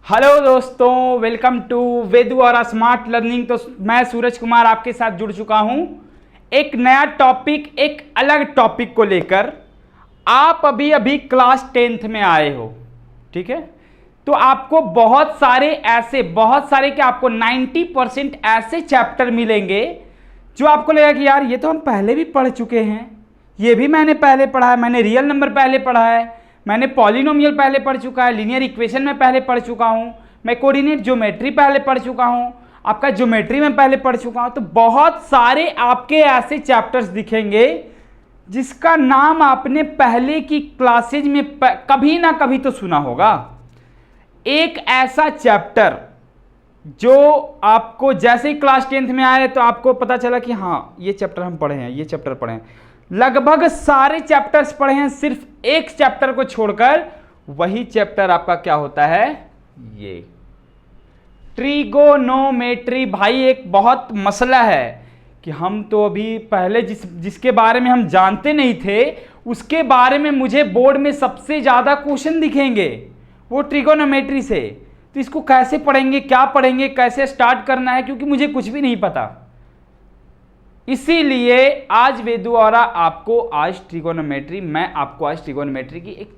Hello दोस्तों, welcome to Vedu और smart learning. तो मैं सूरज कुमार आपके साथ जुड़ चुका हूं एक नया टॉपिक, एक अलग टॉपिक को लेकर। आप अभी अभी क्लास 10th में आए हो, ठीक है। तो आपको बहुत सारे क्या आपको 90% ऐसे चैप्टर मिलेंगे जो आपको लगेगा कि यार ये तो हम पहले भी पढ़ चुके हैं, ये भी मैंने पहले पढ़ा है, मैंने रियल नंबर पहले पढ़ा है, मैंने पॉलिनोमियल पहले पढ़ चुका है, लीनियर इक्वेशन में पहले पढ़ चुका हूँ, मैं कोऑर्डिनेट ज्योमेट्री पहले पढ़ चुका हूँ, आपका ज्योमेट्री में पहले पढ़ चुका हूँ। तो बहुत सारे आपके ऐसे चैप्टर्स दिखेंगे जिसका नाम आपने पहले की क्लासेज में कभी ना कभी तो सुना होगा। एक ऐसा चैप्टर जो आपको जैसे ही क्लास 10th में आए तो आपको पता चला कि हाँ ये चैप्टर हम पढ़े हैं, ये चैप्टर पढ़े हैं, लगभग सारे चैप्टर्स पढ़े हैं, सिर्फ एक चैप्टर को छोड़कर। वही चैप्टर आपका क्या होता है, ये ट्रिगोनोमेट्री। भाई एक बहुत मसला है कि हम तो अभी पहले जिसके बारे में हम जानते नहीं थे उसके बारे में मुझे बोर्ड में सबसे ज़्यादा क्वेश्चन दिखेंगे वो ट्रिगोनोमेट्री से। तो इसको कैसे पढ़ेंगे, क्या पढ़ेंगे, कैसे स्टार्ट करना है, क्योंकि मुझे कुछ भी नहीं पता। इसीलिए आज वेदू और आपको आज ट्रिगोनोमेट्री की एक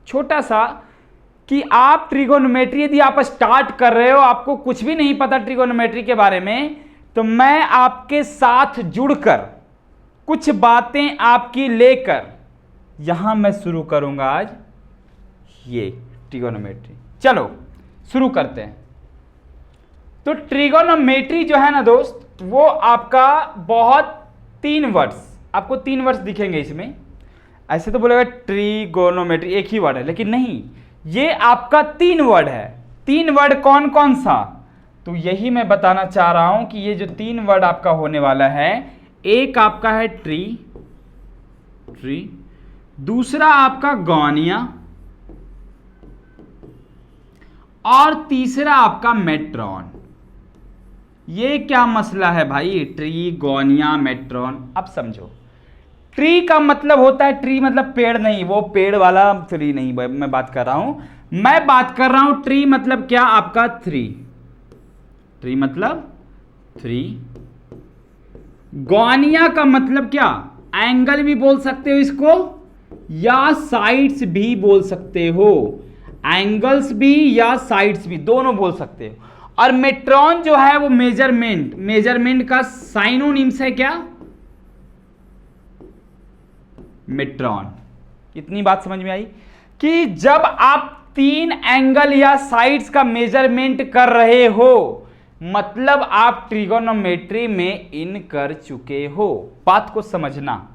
छोटा सा कि आप ट्रिगोनोमेट्री यदि आप स्टार्ट कर रहे हो, आपको कुछ भी नहीं पता ट्रिगोनोमेट्री के बारे में, तो मैं आपके साथ जुड़कर कुछ बातें आपकी लेकर यहां मैं शुरू करूंगा आज ये ट्रिगोनोमेट्री। चलो शुरू करते हैं। तो ट्रिगोनोमेट्री जो है ना दोस्त, वो आपका बहुत 3 वर्ड्स, आपको 3 वर्ड्स दिखेंगे इसमें। ऐसे तो बोलेगा ट्रिगोनोमेट्री एक ही वर्ड है, लेकिन नहीं, ये आपका 3 वर्ड है। 3 वर्ड कौन कौन सा, तो यही मैं बताना चाह रहा हूं कि ये जो 3 वर्ड आपका होने वाला है, एक आपका है ट्री, दूसरा आपका गॉनिया और तीसरा आपका मेट्रॉन। ये क्या मसला है भाई, ट्री, गोनिया, मेट्रॉन। अब समझो, ट्री का मतलब होता है, ट्री मतलब पेड़ नहीं, वो पेड़ वाला ट्री नहीं मैं बात कर रहा हूं। मैं बात कर रहा हूं ट्री मतलब क्या, आपका 3, ट्री मतलब 3। गोनिया का मतलब क्या, एंगल भी बोल सकते हो इसको या साइड्स भी बोल सकते हो, एंगल्स भी या साइड्स भी दोनों बोल सकते हो। और मेट्रॉन जो है वो मेजरमेंट का साइनोनिम्स है क्या, मेट्रॉन। इतनी बात समझ में आई कि जब आप 3 एंगल या साइड्स का मेजरमेंट कर रहे हो मतलब आप ट्रिगोनोमेट्री में इन कर चुके हो। बात को समझना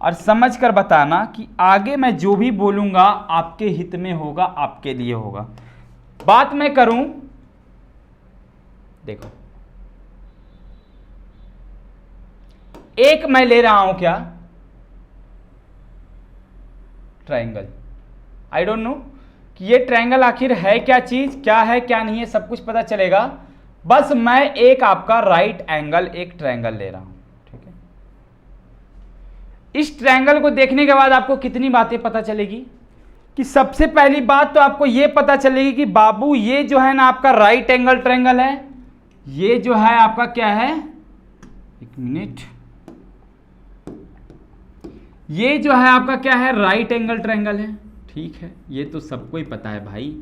और समझ कर बताना कि आगे मैं जो भी बोलूंगा आपके हित में होगा, आपके लिए होगा। बात मैं करूं, देखो एक मैं ले रहा हूं क्या, ट्रायंगल। आई डोंट नो कि ये ट्रायंगल आखिर है क्या चीज, क्या है क्या नहीं है, सब कुछ पता चलेगा। बस मैं एक आपका राइट एंगल एक ट्रायंगल ले रहा हूं, ठीक है। इस ट्रायंगल को देखने के बाद आपको कितनी बातें पता चलेगी कि सबसे पहली बात तो आपको यह पता चलेगी कि बाबू ये जो है ना आपका राइट एंगल ट्रायंगल है, ये जो है आपका क्या है, एक मिनट, ये जो है आपका क्या है, राइट एंगल ट्रायंगल है, ठीक है। ये तो सबको ही पता है भाई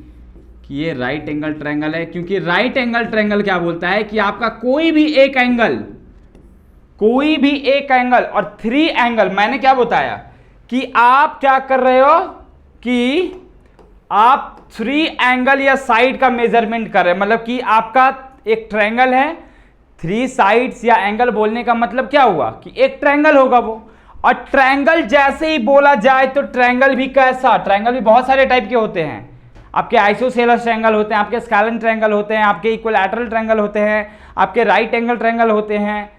कि ये राइट एंगल ट्रायंगल है, क्योंकि राइट एंगल ट्रायंगल क्या बोलता है कि आपका कोई भी एक एंगल और 3 एंगल, मैंने क्या बताया कि आप क्या कर रहे हो कि आप 3 एंगल या साइड का मेजरमेंट कर रहे हैं। मतलब कि आपका एक ट्रायंगल है, 3 साइड्स या एंगल बोलने का मतलब क्या हुआ कि एक ट्रायंगल होगा वो। और ट्रायंगल जैसे ही बोला जाए तो ट्रायंगल भी कैसा, ट्रायंगल भी बहुत सारे टाइप के होते हैं। आपके आइसोसेलेस ट्रायंगल होते हैं, आपके स्केलन ट्रायंगल होते हैं, आपके इक्विलैटरल ट्रायंगल होते हैं, आपके राइट एंगल ट्रायंगल होते हैं,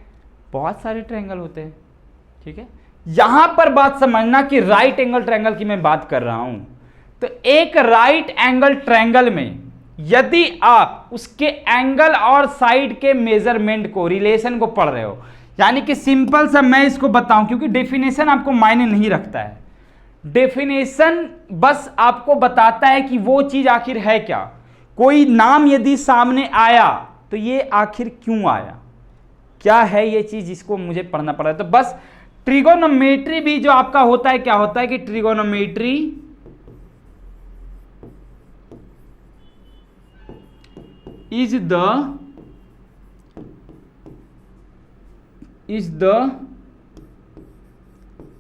बहुत सारे ट्रायंगल होते हैं, ठीक है। यहां पर बात समझना कि राइट एंगल ट्रायंगल की मैं बात कर रहा हूं। तो एक राइट एंगल ट्रायंगल में यदि आप उसके एंगल और साइड के मेजरमेंट को, रिलेशन को पढ़ रहे हो, यानी कि सिंपल सा मैं इसको बताऊं, क्योंकि डेफिनेशन आपको मायने नहीं रखता है, डेफिनेशन बस आपको बताता है कि वो चीज आखिर है क्या। कोई नाम यदि सामने आया तो ये आखिर क्यों आया, क्या है ये चीज, इसको मुझे पढ़ना पड़ा। तो बस ट्रिगोनोमेट्री भी जो आपका होता है, क्या होता है कि trigonometry is the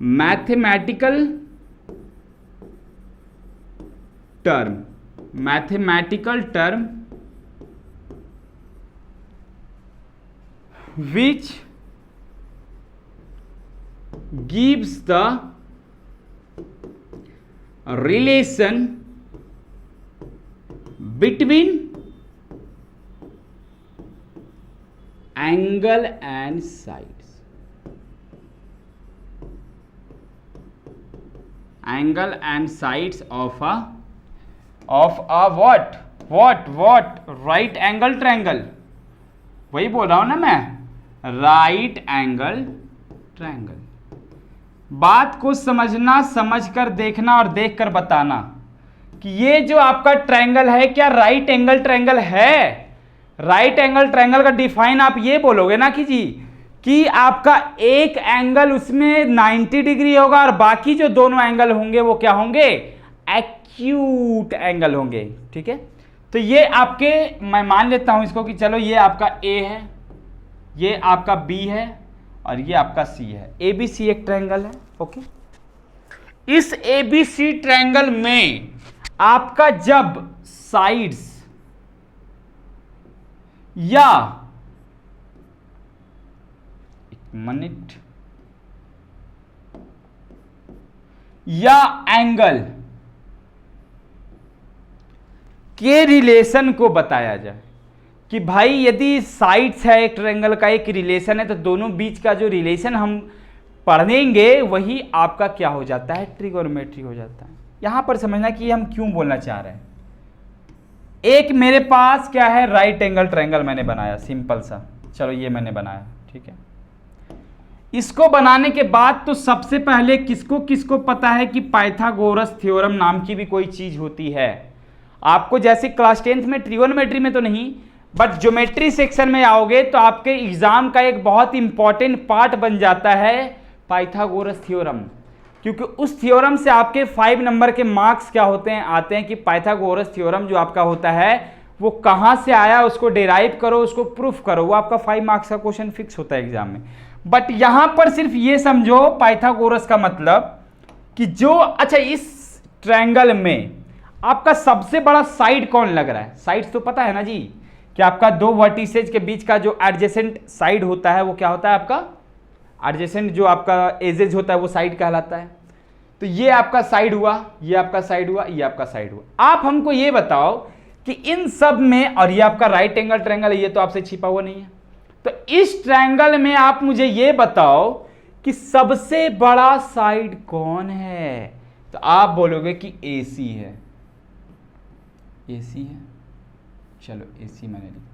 mathematical term which gives the relation between angle and sides, angle and sides of a what right angle triangle, वही बोल रहा हूं ना मैं, राइट एंगल ट्रायंगल। बात को समझना, समझकर देखना और देखकर बताना कि ये जो आपका ट्रायंगल है क्या राइट एंगल ट्रायंगल है। राइट एंगल ट्रायंगल का डिफाइन आप ये बोलोगे ना कि जी कि आपका एक एंगल उसमें 90 डिग्री होगा और बाकी जो दोनों एंगल होंगे वो क्या होंगे, एक्यूट एंगल होंगे। ठीक है, तो ये आपके, मैं मान लेता हूं इसको कि चलो ये आपका ए है, ये आपका बी है और ये आपका सी है। ए बी सी एक ट्रायंगल है। ओके, इस ए बी सी ट्रायंगल में आपका जब साइड्स या एक मिनट या एंगल के रिलेशन को बताया जाए कि भाई यदि साइड्स है एक ट्रायंगल का, एक रिलेशन है, तो दोनों बीच का जो रिलेशन हम पढ़ेंगे वही आपका क्या हो जाता है, ट्रिगोनोमेट्री हो जाता है। यहां पर समझना कि हम क्यों बोलना चाह रहे हैं। एक मेरे पास क्या है, राइट एंगल ट्रायंगल मैंने बनाया, सिंपल सा, चलो ये मैंने बनाया। ठीक है, इसको बनाने के बाद तो सबसे पहले किसको किसको पता है कि पाइथागोरस थ्योरम नाम की भी कोई चीज होती है। आपको जैसे क्लास 10th में ट्रिगोनोमेट्री में तो नहीं, बट ज्योमेट्री सेक्शन में आओगे तो आपके एग्जाम का एक बहुत इंपॉर्टेंट पार्ट बन जाता है पाइथागोरस थ्योरम, क्योंकि उस थ्योरम से आपके 5 नंबर के मार्क्स क्या होते हैं, आते हैं कि पाइथागोरस थ्योरम जो आपका होता है वो कहाँ से आया, उसको डिराइव करो, उसको प्रूफ करो, वो आपका 5 मार्क्स का क्वेश्चन फिक्स होता है एग्जाम में। बट यहां पर सिर्फ ये समझो पाइथागोरस का मतलब कि जो, अच्छा इस ट्रायंगल में आपका सबसे बड़ा साइड कौन लग रहा है। साइड्स तो पता है ना जी कि आपका दो वर्टिसेज के बीच का जो एडजेसेंट साइड होता है वो क्या होता है, आपका एडजेसेंट जो आपका एजेज होता है वो साइड कहलाता है। तो ये आपका साइड हुआ, ये आपका साइड हुआ, ये आपका साइड हुआ। आप हमको ये बताओ कि इन सब में, और ये आपका राइट एंगल ट्रायंगल है, ये तो आपसे छिपा हुआ नहीं है, तो इस ट्रायंगल में आप मुझे ये बताओ कि सबसे बड़ा साइड कौन है। तो आप बोलोगे कि AC है, AC है, चलो AC मैंने लिख दिया।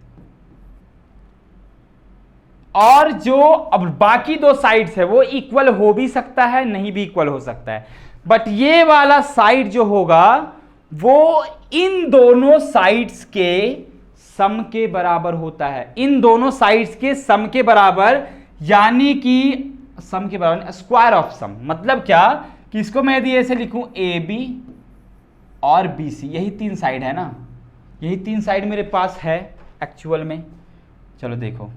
और जो अब बाकी दो साइड्स है वो इक्वल हो भी सकता है, नहीं भी इक्वल हो सकता है, बट ये वाला साइड जो होगा वो इन दोनों साइड्स के सम के बराबर होता है। इन दोनों साइड्स के सम के बराबर, यानी कि सम के बराबर, स्क्वायर ऑफ सम। मतलब क्या कि इसको मैं यदि ऐसे लिखूं AB और BC, यही 3 साइड है ना, यही 3 साइड मेरे पास है एक्चुअल में। चलो देखो,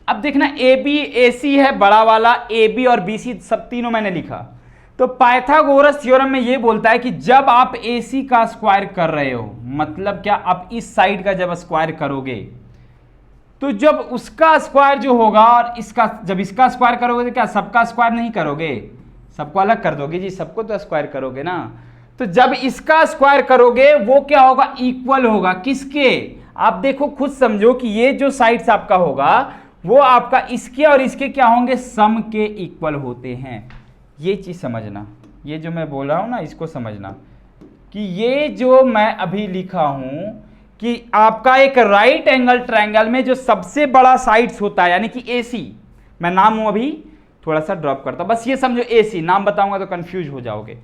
अब देखना AB AC है बड़ा वाला, AB और BC सब तीनों मैंने लिखा। तो पाइथागोरस थ्योरम में ये बोलता है कि जब आप AC का स्क्वायर कर रहे हो, मतलब क्या, आप इस साइड का जब स्क्वायर करोगे तो जब उसका स्क्वायर जो होगा और इसका, जब इसका स्क्वायर करोगे तो क्या सबका स्क्वायर नहीं करोगे, सबको अलग कर दोगे जी, सबको तो स्क्वायर करोगे ना। तो जब इसका स्क्वायर करोगे वो क्या होगा, इक्वल होगा किसके, आप देखो खुद समझो कि ये जो साइड्स आपका होगा वो आपका इसके और इसके क्या होंगे, सम के इक्वल होते हैं। ये चीज समझना, ये जो मैं बोल रहा हूं ना इसको समझना कि ये जो मैं अभी लिखा हूं कि आपका एक राइट एंगल ट्रायंगल में जो सबसे बड़ा साइड्स होता है, यानी कि AC, मैं नाम अभी थोड़ा सा ड्रॉप करता हूं, बस ये समझो AC, नाम बताऊंगा तो कंफ्यूज हो जाओगे।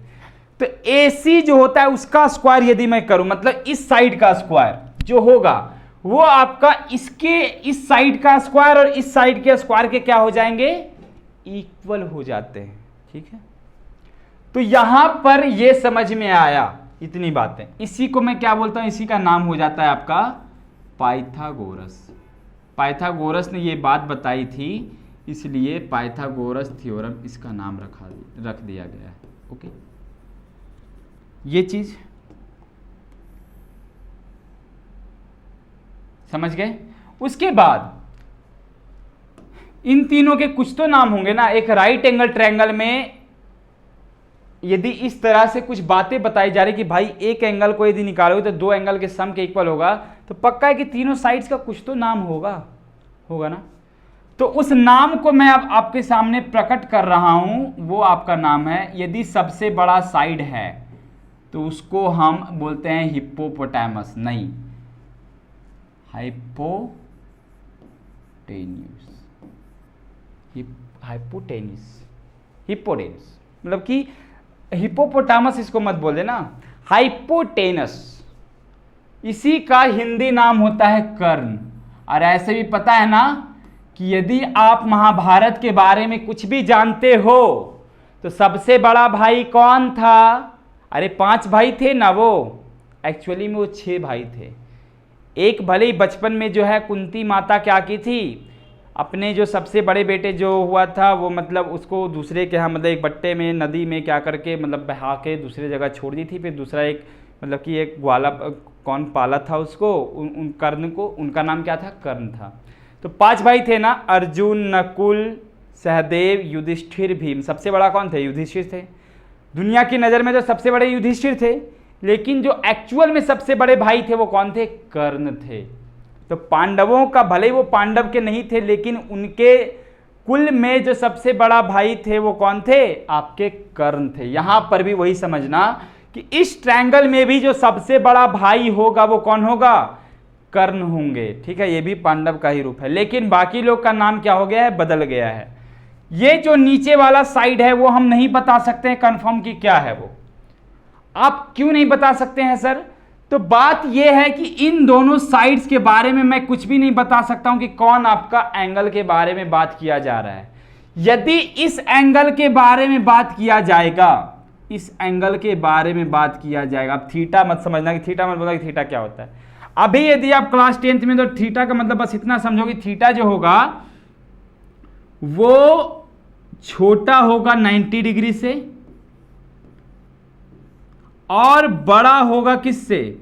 तो AC जो होता है उसका स्क्वायर यदि मैं करूं, मतलब इस साइड का स्क्वायर जो होगा वो आपका इसके इस साइड का स्क्वायर और इस साइड के स्क्वायर के क्या हो जाएंगे, इक्वल हो जाते हैं। ठीक है, तो यहां पर ये समझ में आया इतनी बातें। इसी को मैं क्या बोलता हूं, इसी का नाम हो जाता है आपका पाइथागोरस। पाइथागोरस ने ये बात बताई थी, इसलिए पाइथागोरस थ्योरम इसका नाम रख दिया गया है। ओके, ये चीज समझ गए। उसके बाद इन तीनों के कुछ तो नाम होंगे ना। एक राइट एंगल ट्रायंगल में यदि इस तरह से कुछ बातें बताई जा रही कि भाई एक एंगल को यदि निकालोगे तो दो एंगल के सम के इक्वल होगा, तो पक्का है कि तीनों साइड्स का कुछ तो नाम होगा ना। तो उस नाम को मैं अब आपके सामने प्रकट कर रहा हूं, वो आपका नाम है, यदि सबसे बड़ा साइड है तो उसको हम बोलते हैं हिप्पोपोटामस, नहीं हिप्पोटेनस, मतलब कि हिप्पोपोटामस इसको मत बोल देना, हाइपोटेनस, इसी का हिंदी नाम होता है कर्ण। और ऐसे भी पता है ना कि यदि आप महाभारत के बारे में कुछ भी जानते हो तो सबसे बड़ा भाई कौन था? अरे 5 भाई थे ना, वो एक्चुअली में वो 6 भाई थे। एक भले ही बचपन में जो है कुंती माता क्या की थी, अपने जो सबसे बड़े बेटे जो हुआ था वो मतलब उसको दूसरे के यहाँ मतलब एक बट्टे में नदी में क्या करके मतलब बहा के दूसरे जगह छोड़ दी थी। फिर दूसरा एक मतलब कि एक ग्वाला कौन पाला था उसको, उन कर्ण को, उनका नाम क्या था? कर्ण था। तो 5 भाई थे ना, अर्जुन, नकुल, सहदेव, युधिष्ठिर, भीम। सबसे बड़ा कौन थे? युधिष्ठिर थे। दुनिया की नज़र में तो सबसे बड़े युधिष्ठिर थे, लेकिन जो एक्चुअल में सबसे बड़े भाई थे वो कौन थे? कर्ण थे। तो पांडवों का, भले ही वो पांडव के नहीं थे, लेकिन उनके कुल में जो सबसे बड़ा भाई थे वो कौन थे? आपके कर्ण थे। यहां पर भी वही समझना कि इस ट्रायंगल में भी जो सबसे बड़ा भाई होगा वो कौन होगा? कर्ण होंगे। ठीक है, ये भी पांडव का ही रूप है, लेकिन बाकी लोग का नाम क्या हो गया है? बदल गया है। ये जो नीचे वाला साइड है वो हम नहीं बता सकते हैं कंफर्म कि क्या है वो। आप क्यों नहीं बता सकते हैं सर? तो बात यह है कि इन दोनों साइड्स के बारे में मैं कुछ भी नहीं बता सकता हूं कि कौन आपका एंगल के बारे में बात किया जा रहा है। यदि इस एंगल के बारे में बात किया जाएगा, इस एंगल के बारे में बात किया जाएगा, अब थीटा मत समझना कि थीटा मत बोलना कि थीटा क्या होता है। अभी यदि आप क्लास 10th में, तो थीटा का मतलब बस इतना समझो कि थीटा जो होगा वो छोटा होगा 90 डिग्री से और बड़ा होगा किससे?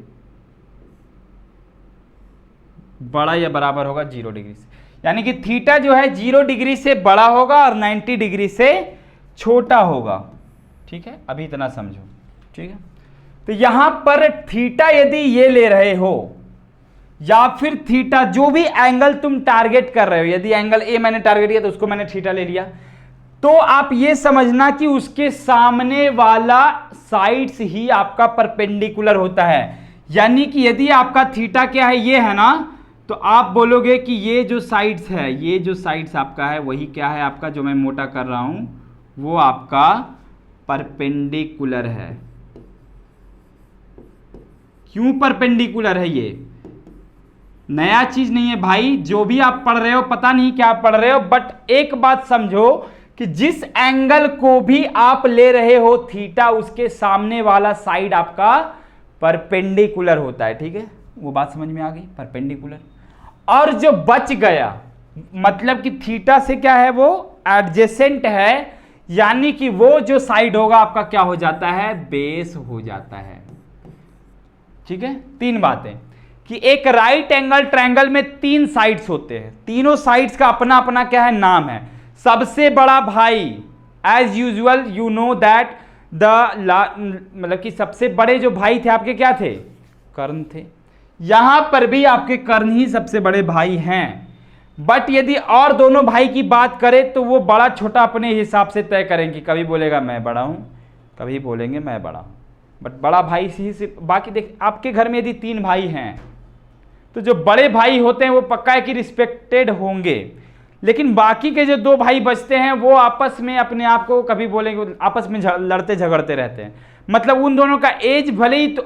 बड़ा या बराबर होगा 0 डिग्री से। यानी कि थीटा जो है 0 डिग्री से बड़ा होगा और 90 डिग्री से छोटा होगा। ठीक है, अभी इतना समझो। ठीक है, तो यहां पर थीटा यदि ये ले रहे हो या फिर थीटा जो भी एंगल तुम टारगेट कर रहे हो, यदि एंगल ए मैंने टारगेट किया तो उसको मैंने थीटा ले लिया, तो आप ये समझना कि उसके सामने वाला साइड्स ही आपका परपेंडिकुलर होता है। यानी कि यदि आपका थीटा क्या है? ये है ना, तो आप बोलोगे कि ये जो साइड्स है, ये जो साइड्स आपका है वही क्या है? आपका जो मैं मोटा कर रहा हूं वो आपका परपेंडिकुलर है। क्यों परपेंडिकुलर है? ये नया चीज नहीं है भाई, जो भी आप पढ़ रहे हो, पता नहीं क्या पढ़ रहे हो, बट एक बात समझो कि जिस एंगल को भी आप ले रहे हो थीटा, उसके सामने वाला साइड आपका परपेंडिकुलर होता है। ठीक है, वो बात समझ में आ गई? परपेंडिकुलर। और जो बच गया मतलब कि थीटा से क्या है? वो एडजेसेंट है, यानी कि वो जो साइड होगा आपका क्या हो जाता है? बेस हो जाता है। ठीक है, 3 बातें कि एक राइट एंगल ट्रायंगल में 3 साइड्स होते हैं, तीनों साइड्स का अपना अपना क्या है? नाम है। सबसे बड़ा भाई, as usual you know that मतलब कि सबसे बड़े जो भाई थे आपके क्या थे? कर्ण थे। यहां पर भी आपके कर्ण ही सबसे बड़े भाई हैं। बट यदि और दोनों भाई की बात करें तो वो बड़ा छोटा अपने हिसाब से तय करेंगे। कभी बोलेगा मैं बड़ा हूं, कभी बोलेंगे मैं बड़ा हूं, बट बड़ा भाई ही से। बाकी देख, आपके घर में यदि 3 भाई हैं तो जो बड़े भाई होते हैं वो पक्का है कि रिस्पेक्टेड होंगे, लेकिन बाकी के जो 2 भाई बचते हैं वो आपस में अपने आप को कभी बोलेंगे, आपस में लड़ते झगड़ते रहते हैं। मतलब उन दोनों का एज भले ही तो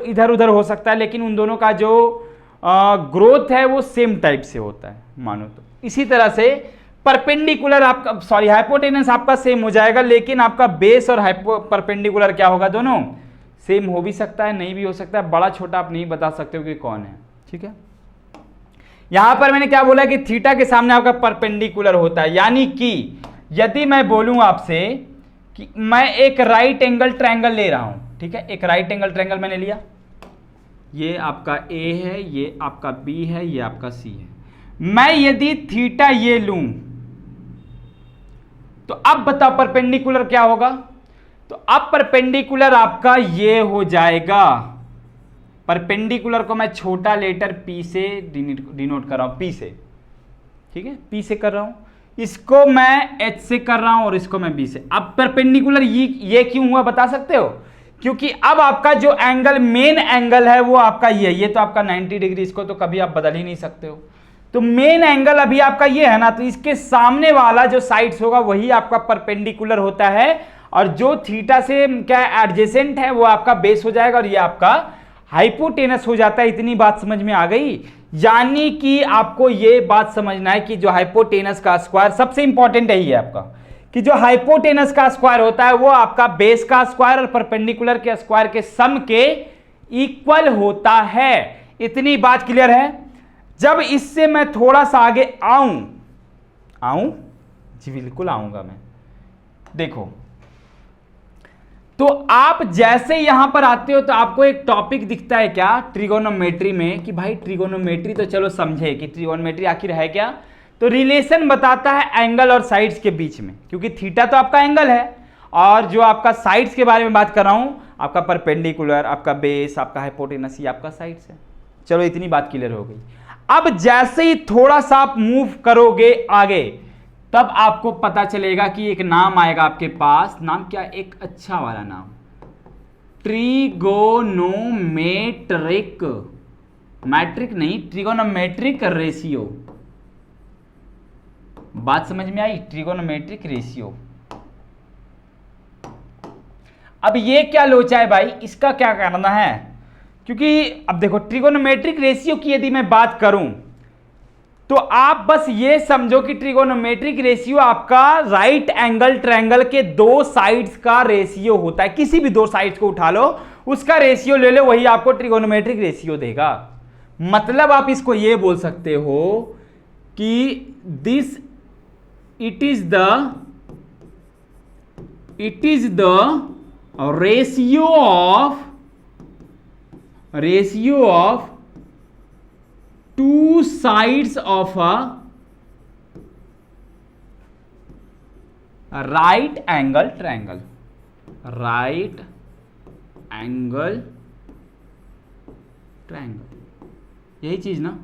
इधर उधर हो सकता है, लेकिन उन दोनों का जो ग्रोथ है वो सेम टाइप से होता है मानो तो। इसी तरह से परपेंडिकुलर आपका सॉरी हाइपोटेनस आपका सेम हो जाएगा, लेकिन आपका बेस और परपेंडिकुलर क्या होगा, दोनों सेम हो भी सकता है, नहीं भी हो सकता है, बड़ा छोटा आप नहीं बता सकते हो कि कौन है। ठीक है, यहां पर मैंने क्या बोला कि थीटा के सामने आपका परपेंडिकुलर होता है, यानी कि यदि मैं बोलूं आपसे कि मैं एक राइट एंगल ट्रायंगल ले रहा हूं, ठीक है, एक राइट एंगल ट्रायंगल मैंने लिया, ये आपका ए है, ये आपका बी है, ये आपका सी है। मैं यदि थीटा ये लूं तो अब बताओ परपेंडिकुलर क्या होगा, तो अब परपेंडिकुलर आपका ये हो जाएगा, परपेंडिकुलर को मैं छोटा लेटर पी से डिनोट कर रहा हूं, पी से, ठीक है, पी से कर रहा हूं, इसको मैं एच से कर रहा हूं और इसको मैं बी से। अब परपेंडिकुलर ये क्यों हुआ बता सकते हो, क्योंकि अब आपका जो एंगल मेन एंगल है वो आपका ये तो आपका 90 डिग्री, इसको तो कभी आप बदल ही नहीं सकते हो, तो मेन एंगल अभी आपका ये है ना, तो इसके सामने वाला जो साइड्स होगा वही आपका परपेंडिकुलर होता है, और जो थीटा से क्या एडजेसेंट है वो आपका बेस हो जाएगा और ये आपका हाइपोटेनस हो जाता है। इतनी बात समझ में आ गई, यानी कि आपको ये बात समझना है कि जो हाइपोटेनस का स्क्वायर सबसे इंपॉर्टेंट है आपका, कि जो हाइपोटेनस का स्क्वायर होता है वो आपका बेस का स्क्वायर और परपेंडिकुलर के स्क्वायर के सम के इक्वल होता है। इतनी बात क्लियर है। जब इससे मैं थोड़ा सा आगे आऊं जी बिल्कुल आऊंगा मैं, देखो तो आप जैसे यहां पर आते हो तो आपको एक टॉपिक दिखता है क्या ट्रिगोनोमेट्री में, कि भाई ट्रिगोनोमेट्री तो चलो समझे कि ट्रिगोनोमेट्री आखिर है क्या, तो रिलेशन बताता है एंगल और साइड्स के बीच में, क्योंकि थीटा तो आपका एंगल है और जो आपका साइड्स के बारे में बात कर रहा हूं आपका परपेंडिकुलर, आपका बेस, आपका हाइपोटेनस, ये आपका साइड्स है। चलो इतनी बात क्लियर हो गई। अब जैसे ही थोड़ा सा आप मूव करोगे आगे तब आपको पता चलेगा कि एक नाम आएगा आपके पास, नाम क्या, एक अच्छा वाला नाम, ट्रिगोनोमेट्रिक, मैट्रिक नहीं, ट्रिगोनोमेट्रिक रेशियो। बात समझ में आई, ट्रिगोनोमेट्रिक रेशियो। अब ये क्या लोचा है भाई, इसका क्या करना है, क्योंकि अब देखो ट्रिगोनोमेट्रिक रेशियो की यदि मैं बात करूं तो आप बस ये समझो कि ट्रिगोनोमेट्रिक रेशियो आपका राइट एंगल ट्रायंगल के दो साइड्स का रेशियो होता है। किसी भी दो साइड्स को उठा लो, उसका रेशियो ले लो, वही आपको ट्रिगोनोमेट्रिक रेशियो देगा। मतलब आप इसको ये बोल सकते हो कि this it is the ratio of two sides of a right angle triangle, right angle triangle, यही चीज ना,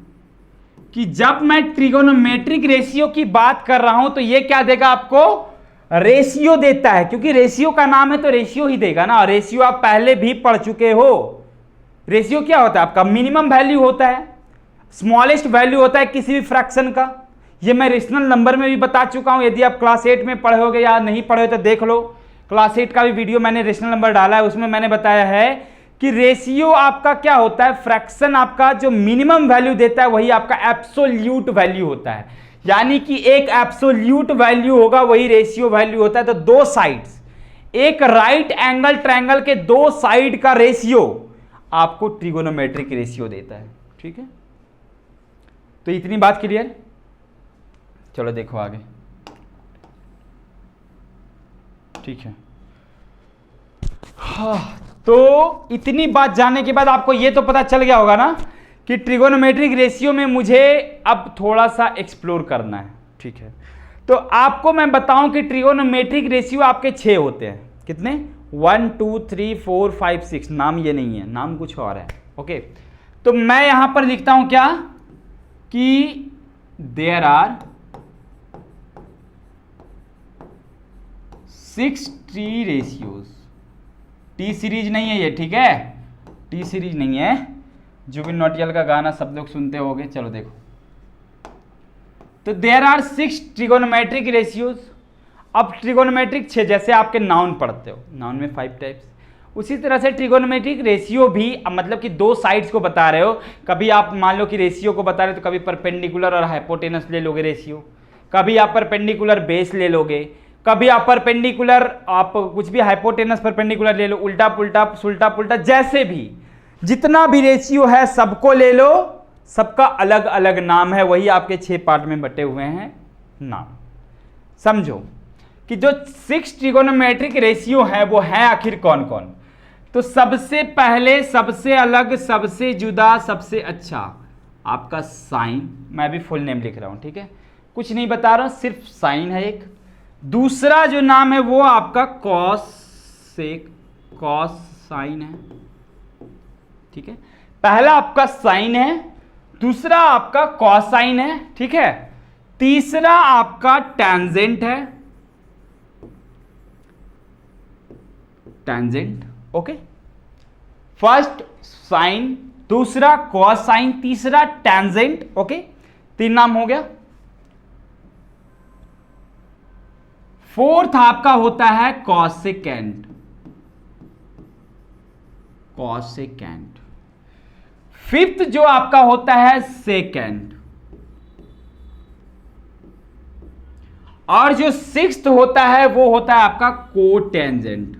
कि जब मैं ट्रिगोनोमेट्रिक रेशियो की बात कर रहा हूं तो ये क्या देगा आपको, रेशियो देता है, क्योंकि रेशियो का नाम है तो रेशियो ही देगा ना। रेशियो आप पहले भी पढ़ चुके हो। रेशियो क्या होता है आपका, मिनिमम वैल्यू होता है, स्मॉलेस्ट वैल्यू होता है किसी भी फ्रैक्शन का। ये मैं रेशनल नंबर में भी बता चुका हूं, यदि आप क्लास 8 में पढ़े होगे या नहीं पढ़े हो तो देख लो, क्लास 8 का भी वीडियो मैंने रेशनल नंबर डाला है, उसमें मैंने बताया है कि रेशियो आपका क्या होता है, फ्रैक्शन आपका जो मिनिमम वैल्यू देता है वही आपका एब्सोल्यूट वैल्यू होता है, यानी कि एक एब्सोल्यूट वैल्यू होगा वही रेशियो वैल्यू होता है। तो दो साइड्स, एक राइट एंगल ट्रायंगल के दो साइड का रेशियो आपको ट्रिगोनोमेट्रिक रेशियो देता है। ठीक है, तो इतनी बात क्लियर। चलो देखो आगे। ठीक है, हाँ, तो इतनी बात जानने के बाद आपको ये तो पता चल गया होगा ना कि ट्रिगोनोमेट्रिक रेशियो में मुझे अब थोड़ा सा एक्सप्लोर करना है। ठीक है, तो आपको मैं बताऊं कि ट्रिगोनोमेट्रिक रेशियो आपके 6 होते हैं। कितने, 1 2 3 4 5 6, नाम ये नहीं है, नाम कुछ और है। ओके, तो मैं यहां पर लिखता हूं क्या कि there are 6 trig ratios. T series नहीं है ये, ठीक है, टी सीरीज नहीं है, जुबिन नौटियाल का गाना सब लोग सुनते होंगे। चलो देखो, तो देयर आर 6 ट्रिगोनोमेट्रिक रेशियोज। अब ट्रिगोनोमेट्रिक 6, जैसे आपके नाउन पढ़ते हो, नाउन में 5 टाइप्स, उसी तरह से ट्रिगोनोमेट्रिक रेशियो भी, मतलब कि दो साइड्स को बता रहे हो, कभी आप मान लो कि रेशियो को बता रहे हो तो कभी परपेंडिकुलर और हाइपोटेनस ले लोगे रेशियो, कभी आप परपेंडिकुलर बेस ले लोगे, कभी आप परपेंडिकुलर आप कुछ भी हाइपोटेनस परपेंडिकुलर ले लो, उल्टा पुल्टा सुल्टा पुल्टा, जैसे भी जितना भी रेशियो है सबको ले लो, सबका अलग अलग नाम है, वही आपके 6 पार्ट में बटे हुए हैं नाम। समझो कि जो 6 ट्रिगोनोमेट्रिक रेशियो है वो है आखिर कौन कौन। तो सबसे पहले, सबसे अलग, सबसे जुदा, सबसे अच्छा आपका साइन, मैं भी फुल नेम लिख रहा हूं, ठीक है, कुछ नहीं बता रहा हूं, सिर्फ साइन है एक। दूसरा जो नाम है वो आपका कॉस सेक, कॉस साइन है, ठीक है, पहला आपका साइन है, दूसरा आपका कॉसाइन है, ठीक है, तीसरा आपका टेंजेंट है, टेंजेंट, ओके, फर्स्ट साइन, दूसरा कॉसाइन, तीसरा टेंजेंट, ओके, 3 नाम हो गया। फोर्थ आपका होता है कॉसेकेंट, कॉसेकेंट। फिफ्थ जो आपका होता है सेकेंड, और जो सिक्स्थ होता है वो होता है आपका कोटेंजेंट।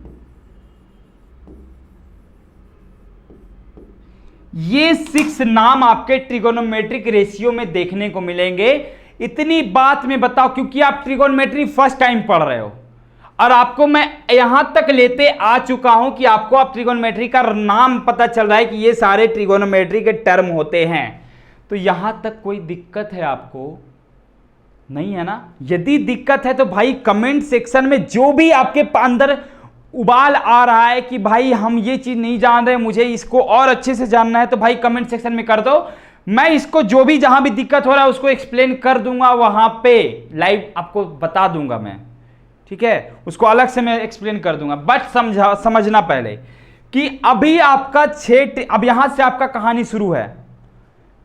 ये 6 नाम आपके ट्रिगोनोमेट्रिक रेशियो में देखने को मिलेंगे। इतनी बात में बताओ, क्योंकि आप ट्रिगोनोमेट्री फर्स्ट टाइम पढ़ रहे हो और आपको मैं यहां तक लेते आ चुका हूं कि आपको अब ट्रिगोनोमेट्री का नाम पता चल रहा है कि ये सारे ट्रिगोनोमेट्री के टर्म होते हैं। तो यहां तक कोई दिक्कत है आपको? नहीं है ना? यदि दिक्कत है तो भाई कमेंट सेक्शन में जो भी आपके अंदर उबाल आ रहा है कि भाई हम ये चीज नहीं जान रहे, मुझे इसको और अच्छे से जानना है, तो भाई कमेंट सेक्शन में कर दो। मैं इसको जो भी जहां भी दिक्कत हो रहा है उसको एक्सप्लेन कर दूंगा, वहां पे लाइव आपको बता दूंगा मैं, ठीक है, उसको अलग से मैं एक्सप्लेन कर दूंगा। बट समझना पहले कि अभी आपका 6, अब यहां से आपका कहानी शुरू है।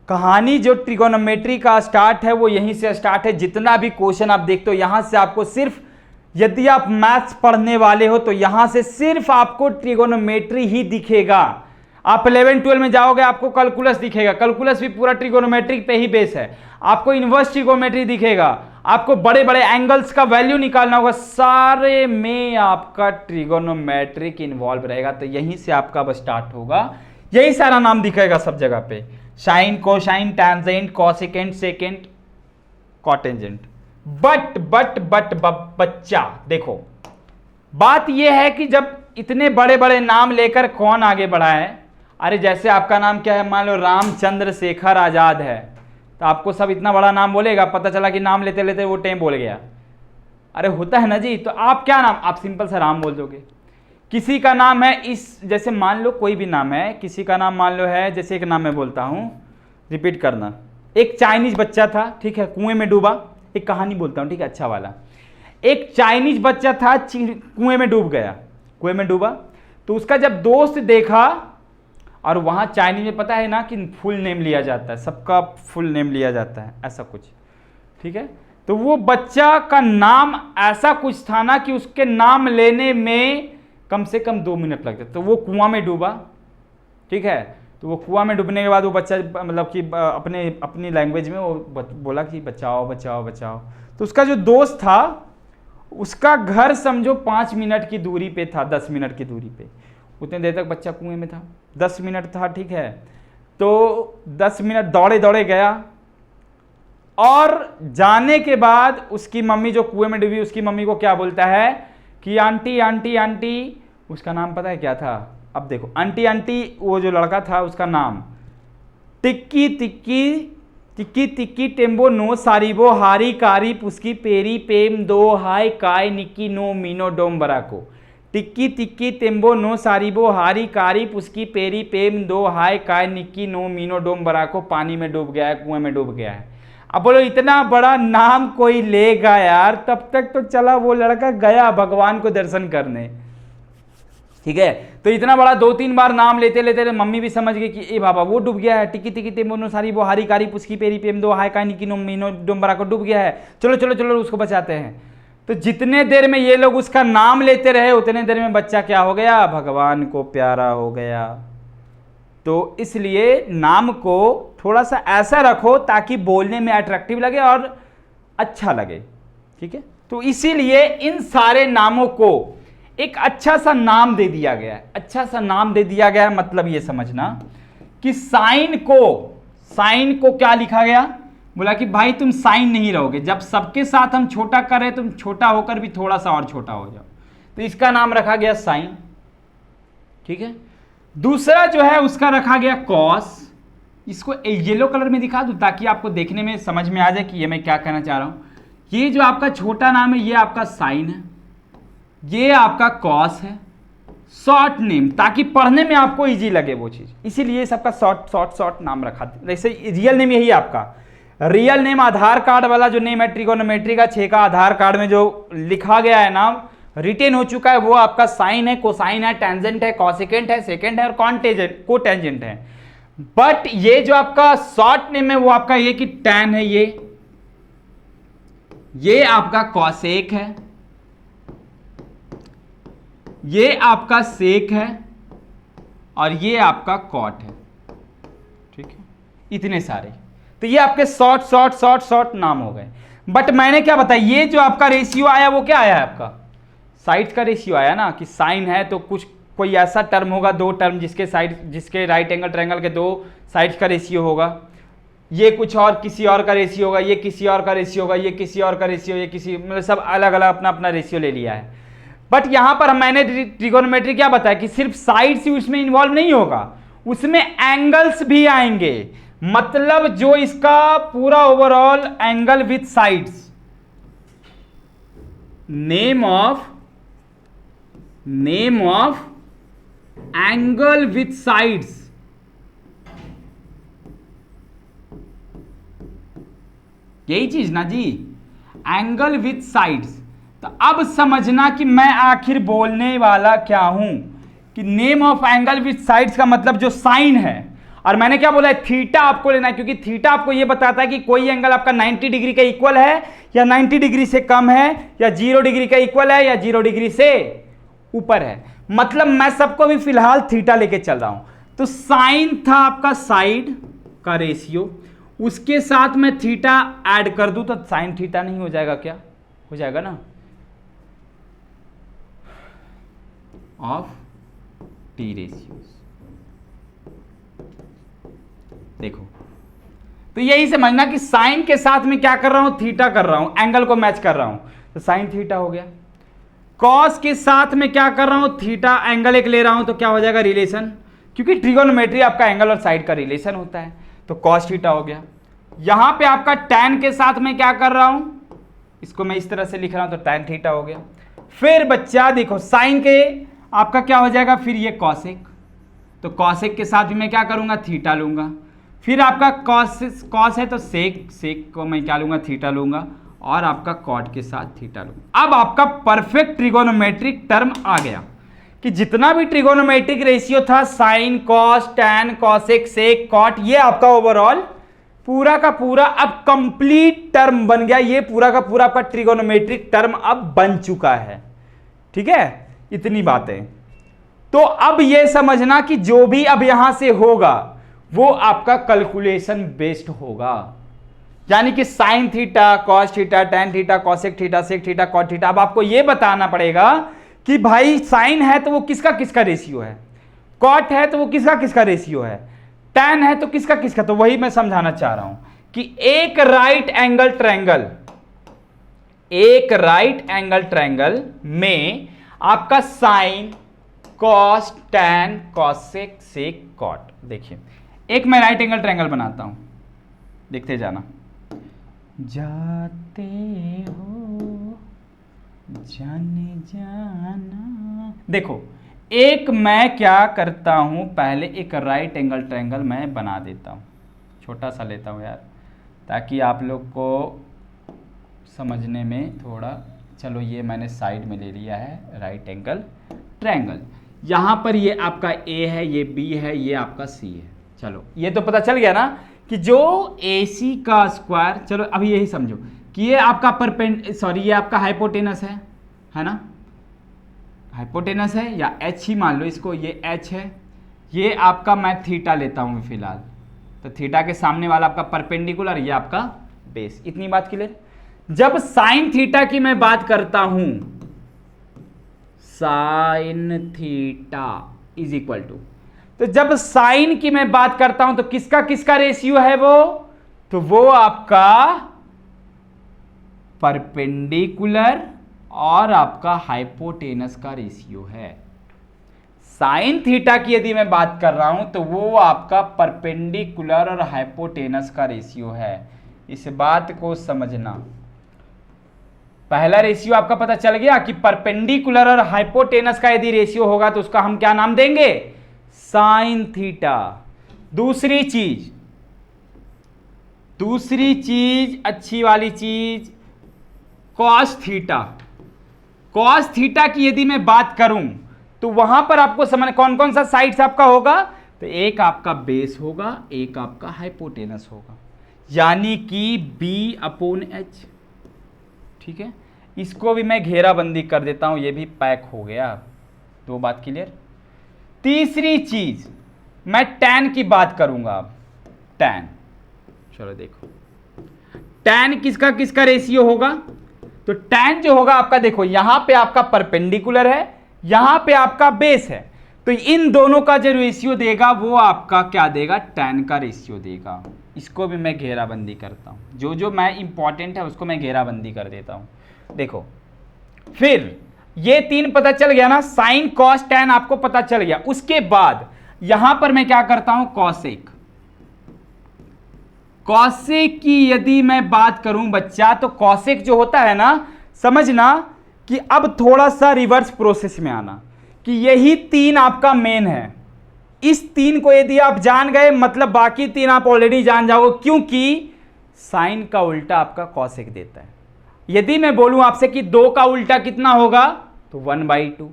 कहानी जो ट्रिगोनोमेट्री का स्टार्ट है वो यहीं से स्टार्ट है। जितना भी क्वेश्चन आप देखते हो यहां से आपको सिर्फ, यदि आप मैथ्स पढ़ने वाले हो तो यहां से सिर्फ आपको ट्रिगोनोमेट्री ही दिखेगा। आप 11-12 में जाओगे आपको कैलकुलस दिखेगा, कैलकुलस भी पूरा ट्रिगोनोमेट्री पे ही बेस है। आपको इनवर्स ट्रिगोनोमेट्री दिखेगा, आपको बड़े बड़े एंगल्स का वैल्यू निकालना होगा, सारे में आपका ट्रिगोनोमेट्रिक इन्वॉल्व रहेगा। तो यहीं से आपका बस स्टार्ट होगा, यही सारा नाम दिखेगा सब जगह पे, sine, cosine, tangent, cosecant, secant, cotangent. But बच्चा देखो, बात यह है कि जब इतने बड़े बड़े नाम लेकर कौन आगे बढ़ा है। अरे जैसे आपका नाम क्या है, मान लो रामचंद्र शेखर आजाद है, तो आपको सब इतना बड़ा नाम बोलेगा, पता चला कि नाम लेते लेते वो टेम बोल गया। अरे होता है ना जी, तो आप क्या नाम, आप सिंपल सा राम बोल दोगे। किसी का नाम है इस, जैसे मान लो कोई भी नाम है, किसी का नाम मान लो है, जैसे एक नाम मैं बोलता हूं, रिपीट करना। एक चाइनीज बच्चा था, ठीक है, कुएं में डूबा। एक कहानी बोलता हूं, ठीक है, अच्छा वाला। एक चाइनीज बच्चा था, कुएं में डूब गया, कुएं में डूबा। तो उसका जब दोस्त देखा, और वहां चाइनीज में पता है ना कि फुल नेम लिया जाता है, सबका फुल नेम लिया जाता है, ऐसा कुछ, ठीक है। तो वो बच्चा का नाम ऐसा कुछ था ना कि उसके नाम लेने में कम से कम 2 मिनट लगते। तो वो कुआं में डूबा, ठीक है। तो वो कुआं में डूबने के बाद वो बच्चा, मतलब कि अपनी लैंग्वेज में वो बोला कि बचाओ बचाओ बचाओ। तो उसका जो दोस्त था, उसका घर समझो 5 मिनट की दूरी पे था, 10 मिनट की दूरी पे। उतने देर तक बच्चा कुएं में था, 10 मिनट था, ठीक है। तो 10 मिनट दौड़े दौड़े गया, और जाने के बाद उसकी मम्मी जो कुएं में डूबी, उसकी मम्मी को क्या बोलता है कि आंटी आंटी आंटी, उसका नाम पता है क्या था? अब देखो, आंटी आंटी, वो जो लड़का था उसका नाम टिक्की टिक्की टिक्की टिक्की टेम्बो नो सारीबो हारी कारी पुस्की पेरी पेम दो हाय काय निक्की नो मीनो डोम बराको। टिक्की टिक्की टेम्बो नो सारीबो हारी कारी पुस्की पेरी पेम दो हाय काय निक्की नो मीनो डोम बराको। पानी में डूब गया है, कुएं में डूब गया है। अब बोलो इतना बड़ा नाम कोई लेगा यार? तब तक तो चला वो लड़का गया भगवान को दर्शन करने, ठीक है। तो इतना बड़ा 2-3 बार नाम लेते लेते मम्मी भी समझ गई कि ए बाबा वो डूब गया है, टिकी टिकी टेम्बो सारी वो हारी कारी पुस्की पेरी पेम दो हाय का निकी नो मीनो डोम बराको, डूब गया है, चलो चलो चलो उसको बचाते हैं। तो जितने देर में ये लोग उसका नाम लेते रहे उतने देर में बच्चा क्या हो गया, भगवान को प्यारा हो गया। तो इसलिए नाम को थोड़ा सा ऐसा रखो ताकि बोलने में अट्रैक्टिव लगे और अच्छा लगे, ठीक है। तो इसीलिए इन सारे नामों को एक अच्छा सा नाम दे दिया गया है। अच्छा सा नाम दे दिया गया है मतलब ये समझना कि साइन को क्या लिखा गया, बोला कि भाई तुम साइन नहीं रहोगे, जब सबके साथ हम छोटा कर रहे तुम छोटा होकर भी थोड़ा सा और छोटा हो जाओ, तो इसका नाम रखा गया साइन, ठीक है। दूसरा जो है उसका रखा गया कॉस। इसको येलो कलर में दिखा दूं ताकि आपको देखने में समझ में आ जाए कि ये मैं क्या कहना चाह रहा हूं। ये जो आपका छोटा नाम है ये आपका साइन है, ये आपका कॉस है, शॉर्ट नेम, ताकि पढ़ने में आपको इजी लगे वो चीज, इसीलिए सबका शॉर्ट नाम रखा। जैसे रियल नेम यही आपका रियल नेम, आधार कार्ड वाला जो नेम है ट्रिगोनोमेट्री का 6 का आधार कार्ड में जो लिखा गया है नाम, रिटेन हो चुका है, वो आपका साइन है, कोसाइन है, टेंजेंट है, कॉसेकेंट है, सेकेंड है और कोटेंजेंट है। बट ये जो आपका शॉर्ट नेम है वो आपका ये कि टैन है, ये आपका कॉसेक है, ये आपका सेक है और ये आपका कॉट है, ठीक है। इतने सारे, तो ये आपके शॉर्ट नाम हो गए। बट मैंने क्या बताया, ये जो आपका रेशियो आया वो क्या आया है, आपका साइड का रेशियो आया ना, कि साइन है तो कोई ऐसा टर्म होगा, दो टर्म जिसके राइट एंगल ट्रायंगल के दो साइड्स का रेशियो होगा, ये कुछ और किसी और का रेशियो होगा, ये किसी और का रेशियो होगा, ये किसी और का रेशियो, ये किसी, मतलब सब अलग अलग अपना अपना रेशियो ले लिया है। बट यहां पर मैंने ट्रिगोनोमेट्री क्या बताया कि सिर्फ साइड्स ही उसमें इन्वॉल्व नहीं होगा, उसमें एंगल्स भी आएंगे। मतलब जो इसका पूरा overall angle with sides, name of angle with sides, यही चीज ना जी, एंगल विथ साइड्स। तो अब समझना कि मैं आखिर बोलने वाला क्या हूं, कि name of angle with sides का मतलब जो साइन है, और मैंने क्या बोला है, थीटा आपको लेना है, क्योंकि थीटा आपको यह बताता है कि कोई एंगल आपका 90 डिग्री का इक्वल है या 90 डिग्री से कम है, या 0 डिग्री का इक्वल है या 0 डिग्री से ऊपर है। मतलब मैं सबको भी फिलहाल थीटा लेके चल रहा हूं। तो साइन था आपका साइड का रेशियो, उसके साथ मैं थीटा ऐड कर दूं तो साइन थीटा नहीं हो जाएगा क्या, हो जाएगा ना, ऑफ टी रेशियोज। देखो तो यही समझना कि साइन के साथ में क्या कर रहा हूं, थीटा कर रहा हूं, एंगल को मैच कर रहा हूं, तो साइन थीटा हो गया। कॉस के साथ में क्या कर रहा हूं, थीटा, एंगल एक ले रहा हूं, तो क्या हो जाएगा, रिलेशन, क्योंकि ट्रिगोनोमेट्री आपका एंगल और साइड का रिलेशन होता है, तो कॉस थीटा हो गया। यहां पे आपका टैन के साथ में क्या कर रहा हूं, इसको मैं इस तरह से लिख रहा हूं, तो टैन थीटा हो गया। फिर बच्चा देखो साइन के आपका क्या हो जाएगा, फिर ये कॉसेक, तो कॉसेक के साथ भी मैं क्या करूंगा, थीटा लूंगा। फिर आपका कॉस है तो सेक को मैं क्या लूंगा, थीटा लूंगा, और आपका कॉट के साथ थीटा लूंगा। अब आपका परफेक्ट ट्रिगोनोमेट्रिक टर्म आ गया कि जितना भी ट्रिगोनोमेट्रिक रेशियो था, साइन, कॉस, टैन, कॉसेक, सेक, कॉट, ये आपका ओवरऑल पूरा का पूरा अब कंप्लीट टर्म बन गया। ये पूरा का पूरा आपका ट्रिगोनोमेट्रिक टर्म अब बन चुका है, ठीक है। इतनी बातें, तो अब ये समझना कि जो भी अब यहां से होगा वो आपका कैलकुलेशन बेस्ड होगा, यानी कि sine theta, cos theta, tan theta, cosec theta, sec theta, cot theta. अब आपको ये बताना पड़ेगा कि भाई साइन है तो वो किसका किसका रेशियो है, कॉट है तो वो किसका किसका रेशियो है, टैन है तो किसका किसका। तो वही मैं समझाना चाह रहा हूं कि एक राइट एंगल ट्रायंगल में आपका साइन, कॉस, टैन, कॉसेक, सेक, कॉट। देखिए एक मैं राइट एंगल ट्रायंगल बनाता हूं, देखते जाना। जाते हो जाने जाना, देखो एक मैं क्या करता हूं, पहले एक राइट एंगल ट्रायंगल मैं बना देता हूं, छोटा सा लेता हूं यार, ताकि आप लोग को समझने में थोड़ा, चलो ये मैंने साइड में ले लिया है राइट एंगल ट्रायंगल। यहां पर ये आपका ए है, ये बी है, ये आपका सी है। चलो ये तो पता चल गया ना कि जो AC का स्क्वायर, चलो अभी यही समझो कि ये आपका ये आपका हाइपोटेनस है ना, हाइपोटेनस है, या एच ही मान लो इसको, ये एच है, ये आपका मैं थीटा लेता हूँ फिलहाल, तो थीटा के सामने वाला आपका परपेंडिकुलर, ये आपका बेस। इतनी बात क्लियर। जब साइन थीटा की मैं बात करता हूं, sine theta is equal to, तो जब साइन की मैं बात करता हूं तो किसका किसका रेशियो है वो, तो वो आपका परपेंडिकुलर और आपका हाइपोटेनस का रेशियो है। साइन थीटा की यदि मैं बात कर रहा हूं तो वो आपका परपेंडिकुलर और हाइपोटेनस का रेशियो है। इस बात को समझना, पहला रेशियो आपका पता चल गया कि परपेंडिकुलर और हाइपोटेनस का यदि रेशियो होगा तो उसका हम क्या नाम देंगे, साइन थीटा। दूसरी चीज अच्छी वाली चीज, कॉस थीटा। कॉस थीटा की यदि मैं बात करूं तो वहां पर आपको समझ कौन कौन सा साइड्स आपका होगा, तो एक आपका बेस होगा, एक आपका हाइपोटेनस होगा, यानी कि B/H। ठीक है, इसको भी मैं घेराबंदी कर देता हूं, ये भी पैक हो गया। दो बात क्लियर। तीसरी चीज मैं टैन की बात करूंगा अब। टैन, चलो देखो टैन किसका किसका रेशियो होगा, तो टैन जो होगा आपका, देखो यहां पे आपका परपेंडिकुलर है, यहां पे आपका बेस है, तो इन दोनों का जो रेशियो देगा वो आपका क्या देगा, टैन का रेशियो देगा। इसको भी मैं घेराबंदी करता हूं, जो जो मैं इंपॉर्टेंट है उसको मैं घेराबंदी कर देता हूं। देखो फिर ये तीन पता चल गया ना, साइन कॉस टैन आपको पता चल गया। उसके बाद यहां पर मैं क्या करता हूं, कॉसेक। कॉसेक की यदि मैं बात करूं बच्चा, तो कॉसेक जो होता है ना, समझना कि अब थोड़ा सा रिवर्स प्रोसेस में आना, कि यही तीन आपका मेन है। इस तीन को यदि आप जान गए मतलब बाकी तीन आप ऑलरेडी जान जाओगे, क्योंकि साइन का उल्टा आपका कॉसेक देता है। यदि मैं बोलूं आपसे कि 2 का उल्टा कितना होगा, तो 1/2।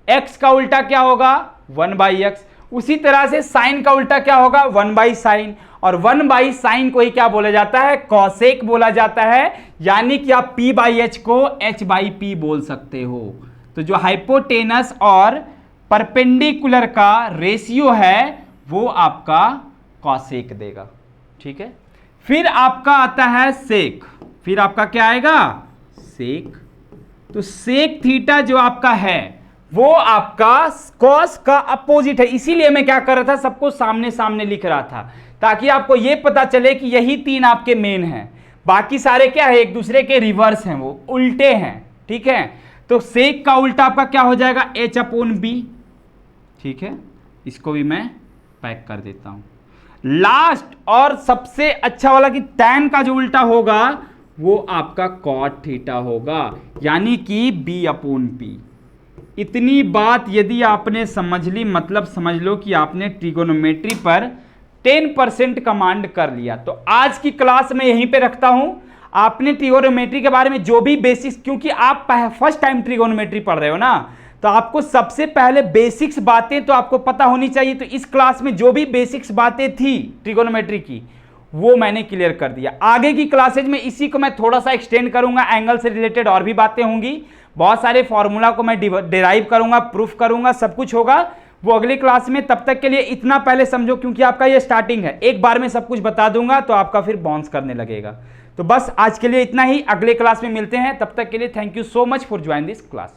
x का उल्टा क्या होगा, 1/x। उसी तरह से साइन का उल्टा क्या होगा, 1/sin, और 1/sin को ही क्या बोला जाता है, कॉसेक बोला जाता है। यानी कि आप p/h को h/p बोल सकते हो। तो जो हाइपोटेनस और परपेंडिकुलर का रेशियो है वो आपका कॉसेक देगा। ठीक है, फिर आपका आता है सेक। फिर आपका क्या आएगा, सेक। तो सेक थीटा जो आपका है वो आपका कॉस का अपोजिट है। इसीलिए मैं क्या कर रहा था, सबको सामने सामने लिख रहा था, ताकि आपको यह पता चले कि यही तीन आपके मेन हैं, बाकी सारे क्या है, एक दूसरे के रिवर्स हैं, वो उल्टे हैं। ठीक है, तो सेक का उल्टा आपका क्या हो जाएगा, H/B। ठीक है, इसको भी मैं पैक कर देता हूं। लास्ट और सबसे अच्छा वाला कि टैन का जो उल्टा होगा वो आपका कॉट थीटा होगा, यानी कि B/P। इतनी बात यदि आपने समझ ली, मतलब समझ लो कि आपने ट्रिगोनोमेट्री पर 10% कमांड कर लिया। तो आज की क्लास में यहीं पे रखता हूं। आपने ट्रिगोनोमेट्री के बारे में जो भी बेसिक्स, क्योंकि आप फर्स्ट टाइम ट्रिगोनोमेट्री पढ़ रहे हो ना, तो आपको सबसे पहले बेसिक्स बातें तो आपको पता होनी चाहिए। तो इस क्लास में जो भी बेसिक्स बातें थी ट्रिगोनोमेट्री की वो मैंने क्लियर कर दिया। आगे की क्लासेज में इसी को मैं थोड़ा सा एक्सटेंड करूंगा, एंगल से रिलेटेड और भी बातें होंगी, बहुत सारे फॉर्मूला को मैं डिराइव करूंगा, प्रूफ करूंगा, सब कुछ होगा वो अगली क्लास में। तब तक के लिए इतना पहले समझो, क्योंकि आपका ये स्टार्टिंग है, एक बार में सब कुछ बता दूंगा तो आपका फिर बाउंस करने लगेगा। तो बस आज के लिए इतना ही, अगले क्लास में मिलते हैं। तब तक के लिए thank you so much for join this class.